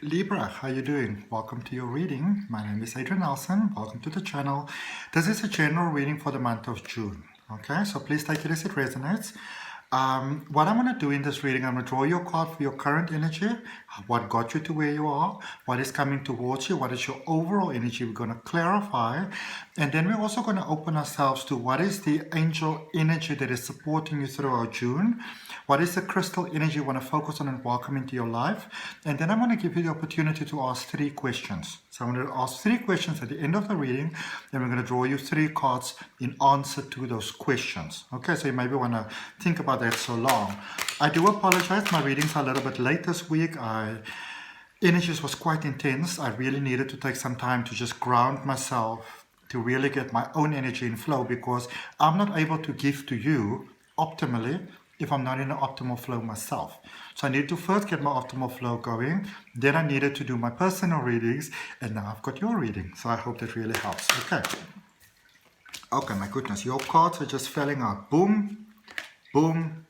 Libra, how you doing? Welcome to your reading. My name is Adrian H. Welcome to the channel. This is a general reading for the month of June. Okay, so please take it as it resonates. What I'm going to do in this reading, I'm going to draw your card for your current energy, what got you to where you are, what is coming towards you, what is your overall energy. We're going to clarify, and then we're also going to open ourselves to what is the angel energy that is supporting you throughout June, what is the crystal energy you want to focus on and welcome into your life, and then I'm going to give you the opportunity to ask 3 questions. So I'm going to ask 3 questions at the end of the reading, and we're going to draw you 3 cards in answer to those questions. Okay, so you maybe want to think about that so long. I do apologize, my readings are a little bit late this week. Energies was quite intense. I really needed to take some time to just ground myself, to really get my own energy in flow, because I'm not able to give to you optimally if I'm not in an optimal flow myself. So I needed to first get my optimal flow going, then I needed to do my personal readings, and now I've got your reading. So I hope that really helps. Okay, my goodness, your cards are just falling out. Boom, boom,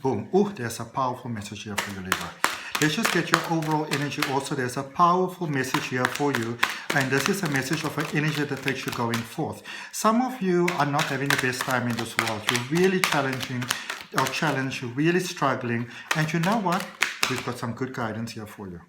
boom. Oh, there's a powerful message here for you, Libra. Let's just get your overall energy also. There's a powerful message here for you, and this is a message of an energy that takes you going forth. Some of you are not having the best time in this world. You're really challenged, you're really struggling, and you know what? We've got some good guidance here for you.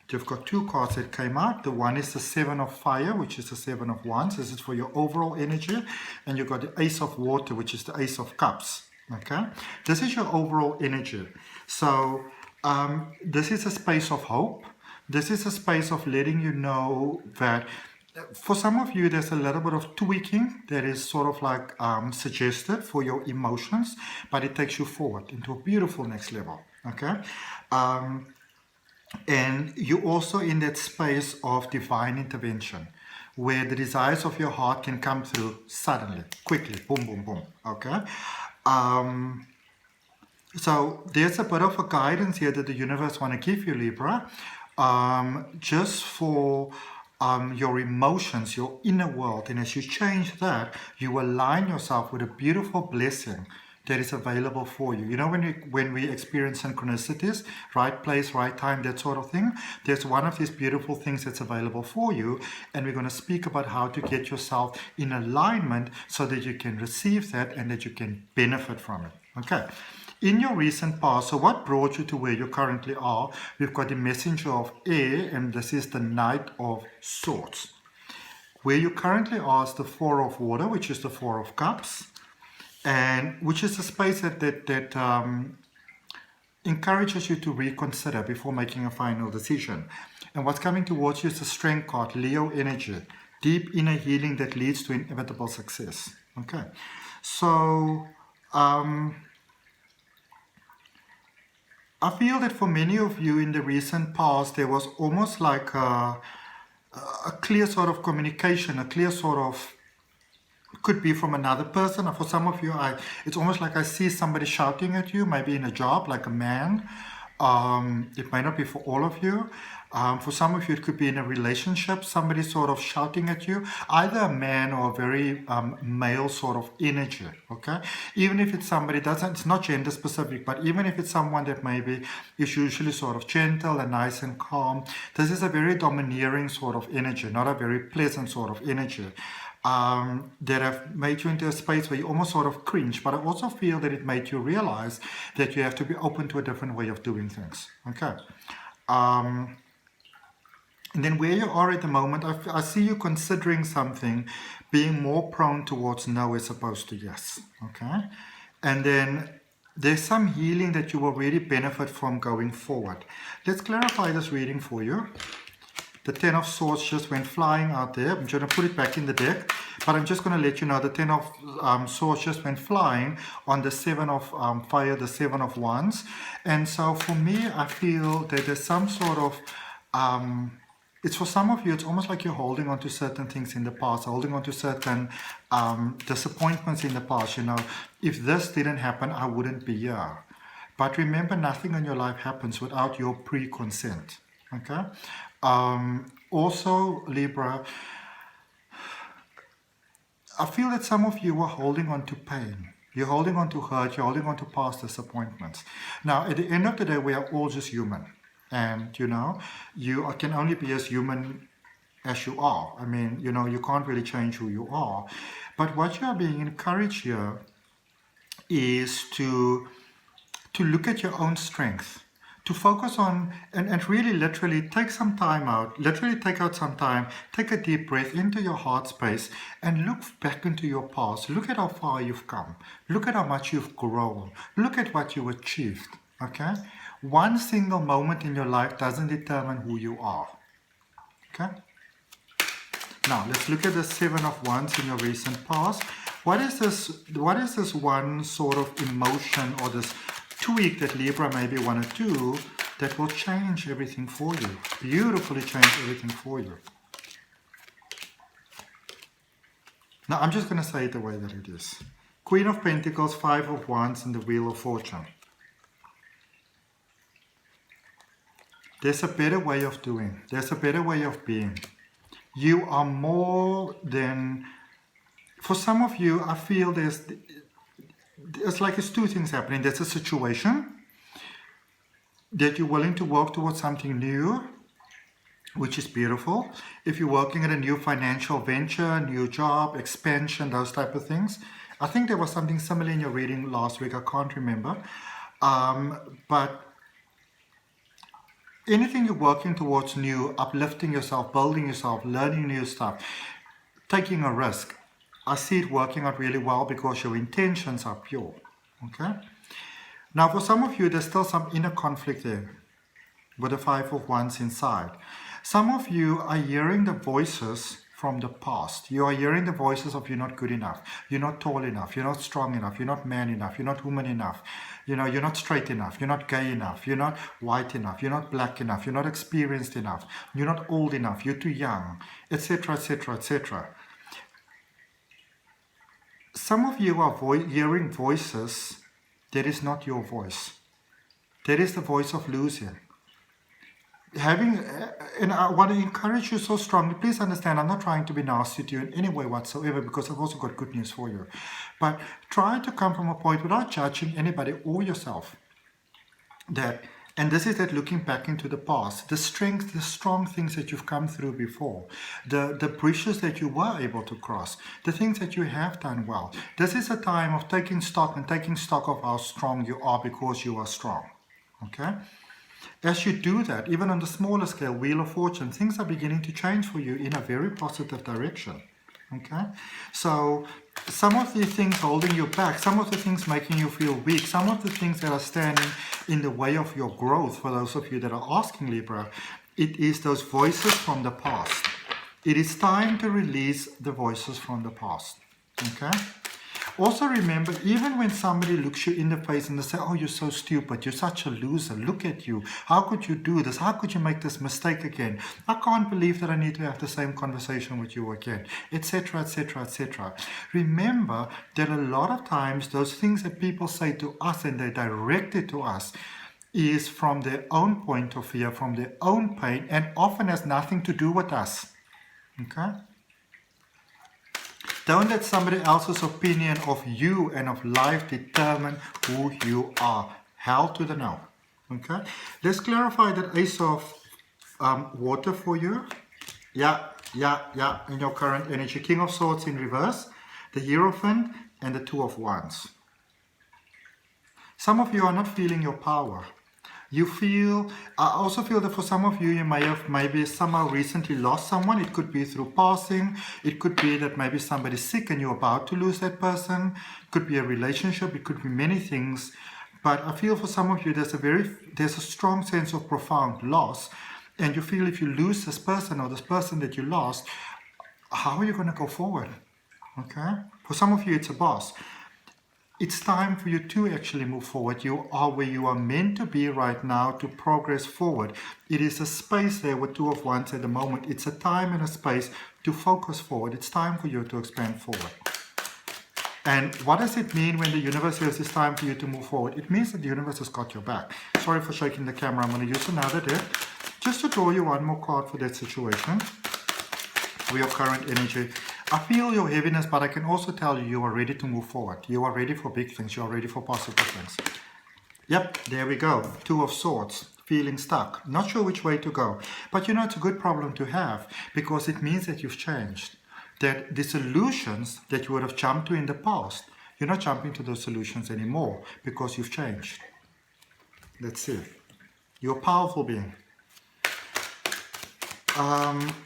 You've got 2 cards that came out. The one is the 7 of Fire, which is the 7 of Wands. This is for your overall energy. And you've got the Ace of Water, which is the Ace of Cups. Okay? This is your overall energy. So this is a space of hope. This is a space of letting you know that for some of you, there's a little bit of tweaking that is sort of like suggested for your emotions, but it takes you forward into a beautiful next level. Okay? And you're also in that space of divine intervention, where the desires of your heart can come through suddenly, quickly, boom, boom, boom. Okay? So there's a bit of a guidance here that the universe want to give you, Libra, just for your emotions, your inner world. And as you change that, you align yourself with a beautiful blessing that is available for you. You know, when we experience synchronicities, right place, right time, that sort of thing, there's one of these beautiful things that's available for you, and we're going to speak about how to get yourself in alignment so that you can receive that and that you can benefit from it. Okay. In your recent past, so what brought you to where you currently are? We've got the Messenger of Air, and this is the Knight of Swords. Where you currently are is the 4 of Water, which is the 4 of Cups, and which is a space that encourages you to reconsider before making a final decision. And what's coming towards you is the Strength card, Leo energy, deep inner healing that leads to inevitable success. Okay, so I feel that for many of you in the recent past, there was almost like a clear sort of communication, a clear sort of, could be from another person. Or for some of you, it's almost like I see somebody shouting at you, maybe in a job, like a man. It might not be for all of you. For some of you, it could be in a relationship, somebody sort of shouting at you, either a man or a very male sort of energy, okay? Even if it's somebody, it's not gender specific, but even if it's someone that maybe is usually sort of gentle and nice and calm, this is a very domineering sort of energy, not a very pleasant sort of energy. That have made you into a space where you almost sort of cringe, but I also feel that it made you realize that you have to be open to a different way of doing things. Okay. And then where you are at the moment, I see you considering something, being more prone towards no as opposed to yes. Okay. And then there's some healing that you will really benefit from going forward. Let's clarify this reading for you. The 10 of Swords just went flying out there. I'm going to put it back in the deck, but I'm just going to let you know the 10 of Swords just went flying on the 7 of Fire, the 7 of Wands. And so for me, I feel that there's some sort of, it's for some of you, it's almost like you're holding on to certain things in the past, holding on to certain disappointments in the past. You know, if this didn't happen, I wouldn't be here. But remember, nothing in your life happens without your pre-consent. Okay? Also, Libra, I feel that some of you are holding on to pain. You're holding on to hurt, you're holding on to past disappointments. Now, at the end of the day, we are all just human. And, you know, can only be as human as you are. I mean, you know, you can't really change who you are. But what you are being encouraged here is to look at your own strength, to focus on, and really literally take some time out, take out some time, take a deep breath into your heart space and look back into your past. Look at how far you've come. Look at how much you've grown. Look at what you achieved, okay? One single moment in your life doesn't determine who you are, okay? Now, let's look at the Seven of Wands in your recent past. What is this one sort of emotion or this tweak that Libra maybe want to do that will change everything for you? Beautifully change everything for you. Now, I'm just going to say it the way that it is. Queen of Pentacles, Five of Wands, and the Wheel of Fortune. There's a better way of doing. There's a better way of being. You are more than... For some of you, I feel there's two things happening. There's a situation that you're willing to work towards something new, which is beautiful. If you're working at a new financial venture, new job, expansion, those type of things. I think there was something similar in your reading last week. I can't remember. But anything you're working towards new, uplifting yourself, building yourself, learning new stuff, taking a risk, I see it working out really well because your intentions are pure. Okay? Now, for some of you, there's still some inner conflict there with the Five of Wands inside. Some of you are hearing the voices from the past. You are hearing the voices of you're not good enough, you're not tall enough, you're not strong enough, you're not man enough, you're not woman enough, you know, you're not straight enough, you're not gay enough, you're not white enough, you're not black enough, you're not experienced enough, you're not old enough, you're too young, etc., etc., etc. Some of you are hearing voices that is not your voice. That is the voice of losing. And I want to encourage you so strongly. Please understand, I'm not trying to be nasty to you in any way whatsoever, because I've also got good news for you. But try to come from a point without judging anybody or yourself. And this is that looking back into the past, the strength, the strong things that you've come through before, the bridges that you were able to cross, the things that you have done well. This is a time of taking stock of how strong you are because you are strong. Okay? As you do that, even on the smaller scale, Wheel of Fortune, things are beginning to change for you in a very positive direction. Okay? So some of the things holding you back, some of the things making you feel weak, some of the things that are standing in the way of your growth, for those of you that are asking, Libra, it is those voices from the past. It is time to release the voices from the past. Okay? Also remember, even when somebody looks you in the face and they say, oh, you're so stupid, you're such a loser, look at you, how could you do this, how could you make this mistake again, I can't believe that I need to have the same conversation with you again, etc., etc., etc. Remember that a lot of times those things that people say to us and they direct it to us is from their own point of view, from their own pain, and often has nothing to do with us. Okay? Don't let somebody else's opinion of you and of life determine who you are. Hell to the no. Okay? Let's clarify that Ace of Water for you. Yeah, in your current energy. King of Swords in reverse, the Hierophant, and the Two of Wands. Some of you are not feeling your power. I also feel that for some of you, you may have maybe somehow recently lost someone. It could be through passing. It could be that maybe somebody's sick and you're about to lose that person. It could be a relationship. It could be many things. But I feel for some of you, there's a strong sense of profound loss. And you feel if you lose this person or this person that you lost, how are you going to go forward? Okay? For some of you, it's a boss. It's time for you to actually move forward. You are where you are meant to be right now to progress forward. It is a space there with Two of Wands at the moment. It's a time and a space to focus forward. It's time for you to expand forward. And what does it mean when the universe says it's time for you to move forward? It means that the universe has got your back. Sorry for shaking the camera. I'm going to use another deck just to draw you one more card for that situation, for your current energy. I feel your heaviness, but I can also tell you, you are ready to move forward. You are ready for big things. You are ready for positive things. Yep, there we go. Two of Swords. Feeling stuck. Not sure which way to go. But you know, it's a good problem to have because it means that you've changed. That the solutions that you would have jumped to in the past, you're not jumping to those solutions anymore because you've changed. Let's see. You're a powerful being.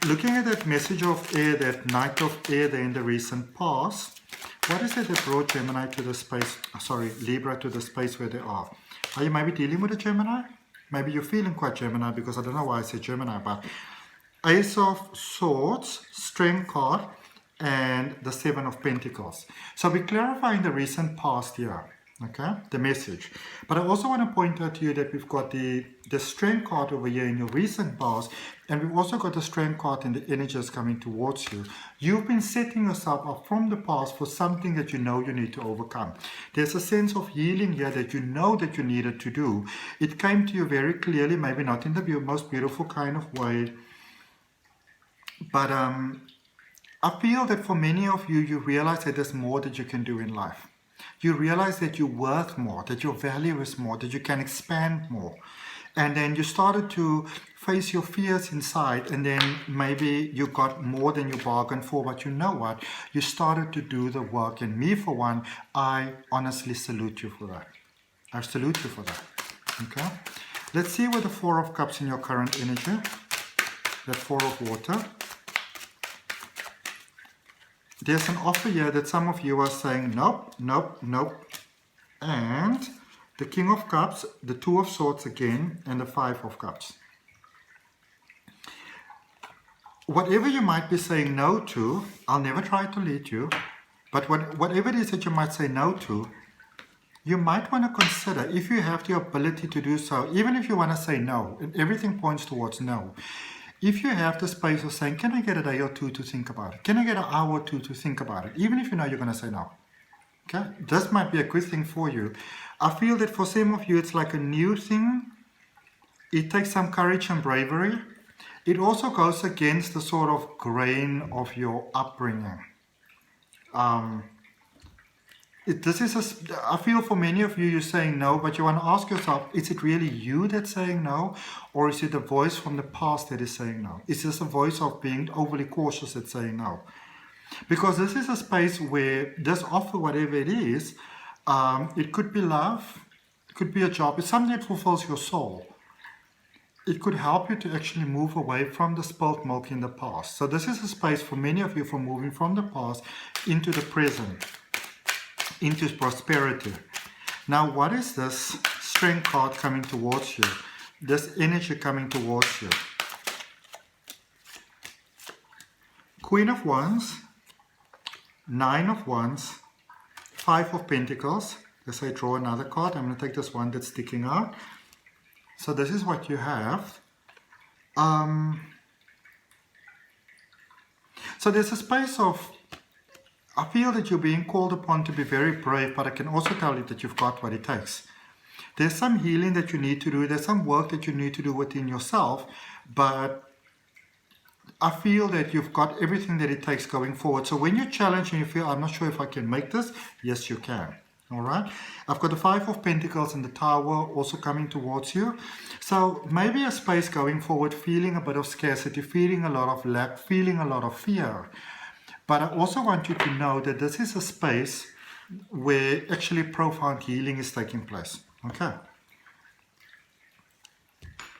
Looking at that message of air, that Knight of Air there in the recent past, what is it that brought Gemini to the space, Libra to the space where they are? Are you maybe dealing with a Gemini? Maybe you're feeling quite Gemini, because I don't know why I say Gemini, but Ace of Swords, Strength card, and the Seven of Pentacles. So we're clarifying the recent past here. Okay, the message. But I also want to point out to you that we've got the Strength card over here in your recent past, and we've also got the Strength card in the energies coming towards you. You've been setting yourself up from the past for something that you know you need to overcome. There's a sense of healing here that you know that you needed to do. It came to you very clearly, maybe not in the most beautiful kind of way, but I feel that for many of you, you realize that there's more that you can do in life. You realize that you're worth more, that your value is more, that you can expand more. And then you started to face your fears inside, and then maybe you got more than you bargained for, but you know what? You started to do the work. And me, for one, I honestly salute you for that. I salute you for that. Okay? Let's see with the Four of Cups in your current energy. That Four of Water. There's an offer here that some of you are saying, nope, nope, nope. And the King of Cups, the Two of Swords again, and the Five of Cups. Whatever you might be saying no to, I'll never try to lead you, but whatever it is that you might say no to, you might want to consider, if you have the ability to do so, even if you want to say no, and everything points towards no. If you have the space of saying, can I get a day or two to think about it? Can I get an hour or two to think about it? Even if you know you're going to say no. Okay? This might be a good thing for you. I feel that for some of you, it's like a new thing. It takes some courage and bravery. It also goes against the sort of grain of your upbringing. I feel for many of you, you're saying no, but you want to ask yourself, is it really you that's saying no? Or is it a voice from the past that is saying no? Is this a voice of being overly cautious that's saying no? Because this is a space where this offer, whatever it is, it could be love, it could be a job, it's something that fulfills your soul. It could help you to actually move away from the spilt milk in the past. So this is a space for many of you for moving from the past into the present, into prosperity. Now, what is this Strength card coming towards you? This energy coming towards you. Queen of Wands, Nine of Wands, Five of Pentacles. Let's say draw another card. I'm going to take this one that's sticking out. So this is what you have. So there's a space of, I feel that you're being called upon to be very brave, but I can also tell you that you've got what it takes. There's some healing that you need to do. There's some work that you need to do within yourself, but I feel that you've got everything that it takes going forward. So when you're challenged and you feel, I'm not sure if I can make this, yes, you can. All right. I've got the Five of Pentacles and the Tower also coming towards you. So maybe a space going forward, feeling a bit of scarcity, feeling a lot of lack, feeling a lot of fear. But I also want you to know that this is a space where actually profound healing is taking place. Okay.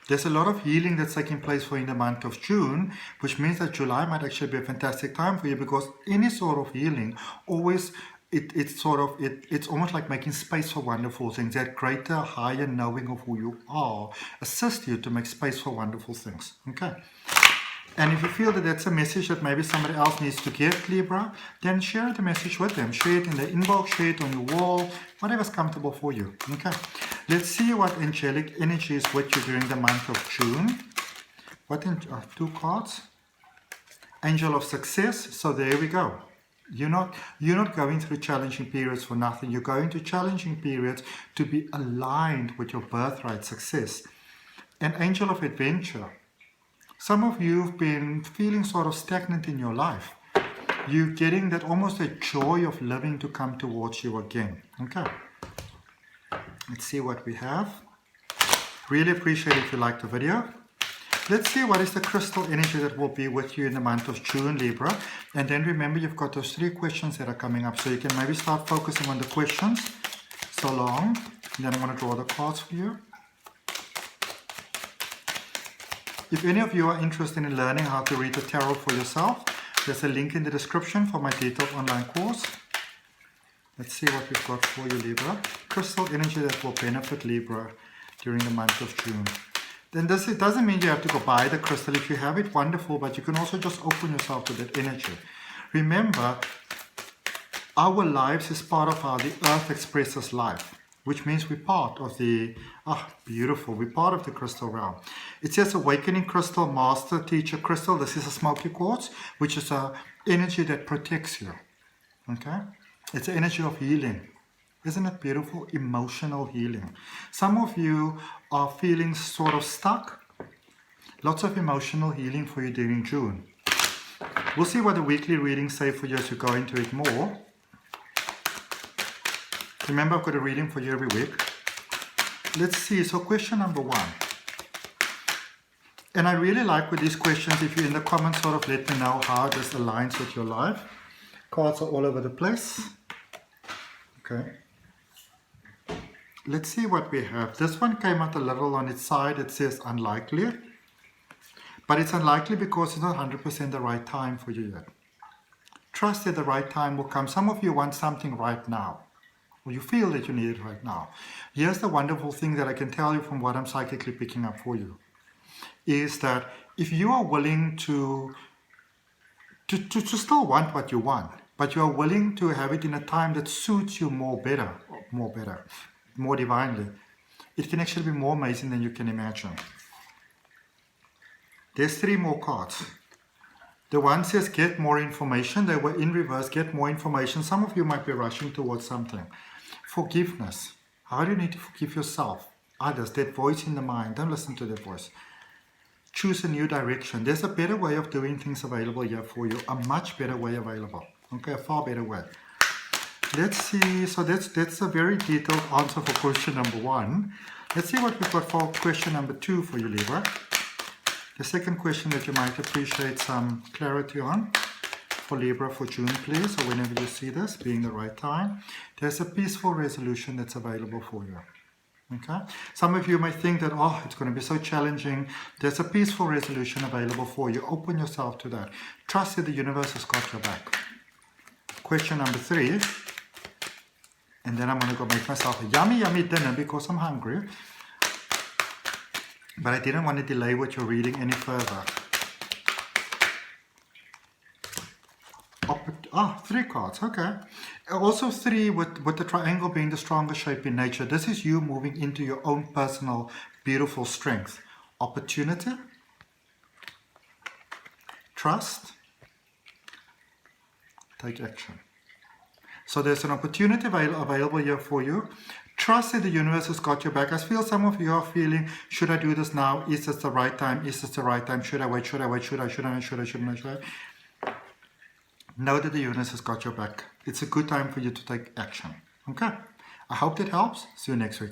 There's a lot of healing that's taking place for you in the month of June, which means that July might actually be a fantastic time for you, because any sort of healing always, it's almost like making space for wonderful things. That greater, higher knowing of who you are assists you to make space for wonderful things. Okay. And if you feel that that's a message that maybe somebody else needs to get, Libra, then share the message with them. Share it in the inbox, share it on your wall, whatever's comfortable for you. Okay. Let's see what angelic energy is with you during the month of June. Two cards. Angel of Success. So there we go. You're not going through challenging periods for nothing. You're going through challenging periods to be aligned with your birthright success. An Angel of Adventure. Some of you have been feeling sort of stagnant in your life. you getting that almost a joy of living to come towards you again. Okay. Let's see what we have. Really appreciate if you liked the video. Let's see what is the crystal energy that will be with you in the month of June, Libra. And then remember, you've got those 3 questions that are coming up. So you can maybe start focusing on the questions so long. And then I'm going to draw the cards for you. If any of you are interested in learning how to read the tarot for yourself, there's a link in the description for my detailed online course. Let's see what we've got for you, Libra. Crystal energy that will benefit Libra during the month of June. Then it doesn't mean you have to go buy the crystal. If you have it, wonderful, but you can also just open yourself to that energy. Remember, our lives is part of how the earth expresses life, which means we're part of the, beautiful, we're part of the crystal realm. It says awakening crystal, master, teacher crystal. This is a smoky quartz, which is an energy that protects you. Okay? It's an energy of healing. Isn't it beautiful? Emotional healing. Some of you are feeling sort of stuck. Lots of emotional healing for you during June. We'll see what the weekly readings say for you as you go into it more. Remember, I've got a reading for you every week. Let's see. So question number 1. And I really like with these questions, if you in the comments sort of let me know how this aligns with your life. Cards are all over the place. Okay. Let's see what we have. This one came out a little on its side. It says unlikely. But it's unlikely because it's not 100% the right time for you yet. Trust that the right time will come. Some of you want something right now. Or you feel that you need it right now. Here's the wonderful thing that I can tell you from what I'm psychically picking up for you. Is that if you are willing to still want what you want, but you are willing to have it in a time that suits you more divinely, it can actually be more amazing than you can imagine. There's 3 more cards. The one says get more information. They were in reverse, get more information. Some of you might be rushing towards something. Forgiveness. How do you need to forgive yourself? Others, that voice in the mind. Don't listen to that voice. Choose a new direction. There's a better way of doing things available here for you. A much better way available. Okay, a far better way. Let's see. So that's a very detailed answer for question number 1. Let's see what we've got for question number 2 for you, Libra. The second question that you might appreciate some clarity on for Libra for June, please, or whenever you see this, being the right time. There's a peaceful resolution that's available for you. Okay? Some of you might think that, it's going to be so challenging. There's a peaceful resolution available for you. Open yourself to that. Trust that the universe has got your back. Question number 3. And then I'm going to go make myself a yummy, yummy dinner because I'm hungry. But I didn't want to delay with your reading any further. 3 cards, okay. Also 3 with the triangle being the strongest shape in nature. This is you moving into your own personal, beautiful strength. Opportunity. Trust. Take action. So there's an opportunity available here for you. Trust that the universe has got your back. I feel some of you are feeling, should I do this now? Is this the right time? Is this the right time? Should I wait? Should I wait? Should I? Know that the universe has got your back. It's a good time for you to take action. Okay? I hope that helps. See you next week.